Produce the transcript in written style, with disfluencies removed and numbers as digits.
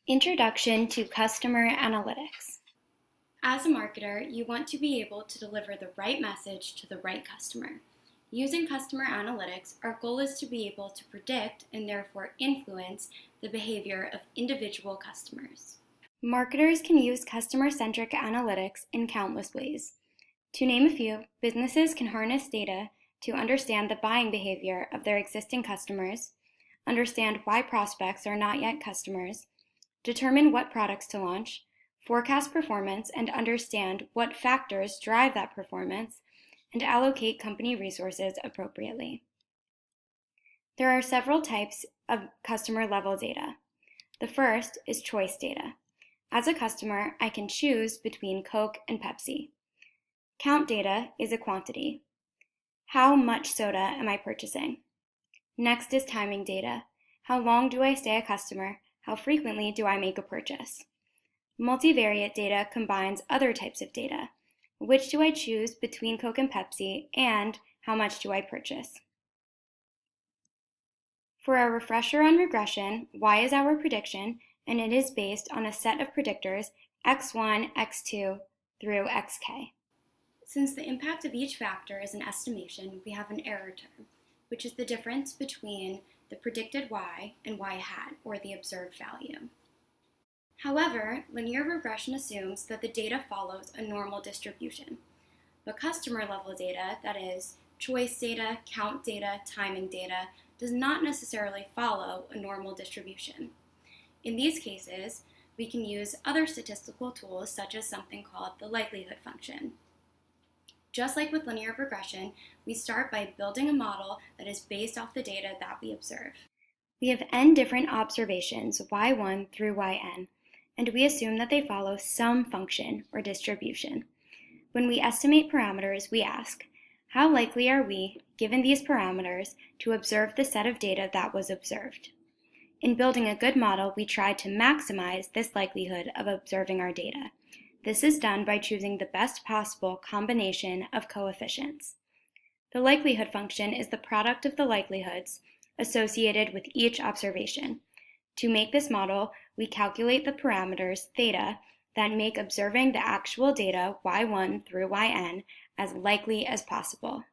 Introduction to Customer Analytics. As a marketer, you want to be able to deliver the right message to the right customer. Using customer analytics, our goal is to be able to predict and therefore influence the behavior of individual customers. Marketers can use customer-centric analytics in countless ways. To name a few, businesses can harness data to understand the buying behavior of their existing customers, understand why prospects are not yet customers, determine what products to launch, forecast performance and understand what factors drive that performance, and allocate company resources appropriately. There are several types of customer-level data. The first is choice data. As a customer, I can choose between Coke and Pepsi. Count data is a quantity. How much soda am I purchasing? Next is timing data. How long do I stay a customer? How frequently do I make a purchase? Multivariate data combines other types of data. Which do I choose between Coke and Pepsi, and how much do I purchase? For a refresher on regression, Y is our prediction, and it is based on a set of predictors x1, x2 through xk. Since the impact of each factor is an estimation, we have an error term, which is the difference between the predicted y and y hat, or the observed value. However, linear regression assumes that the data follows a normal distribution. But customer-level data, that is, choice data, count data, timing data, does not necessarily follow a normal distribution. In these cases, we can use other statistical tools such as something called the likelihood function. Just like with linear regression, we start by building a model that is based off the data that we observe. We have n different observations, y1 through yn, and we assume that they follow some function or distribution. When we estimate parameters, we ask, how likely are we, given these parameters, to observe the set of data that was observed? In building a good model, we try to maximize this likelihood of observing our data. This is done by choosing the best possible combination of coefficients. The likelihood function is the product of the likelihoods associated with each observation. To make this model, we calculate the parameters theta that make observing the actual data y1 through yn as likely as possible.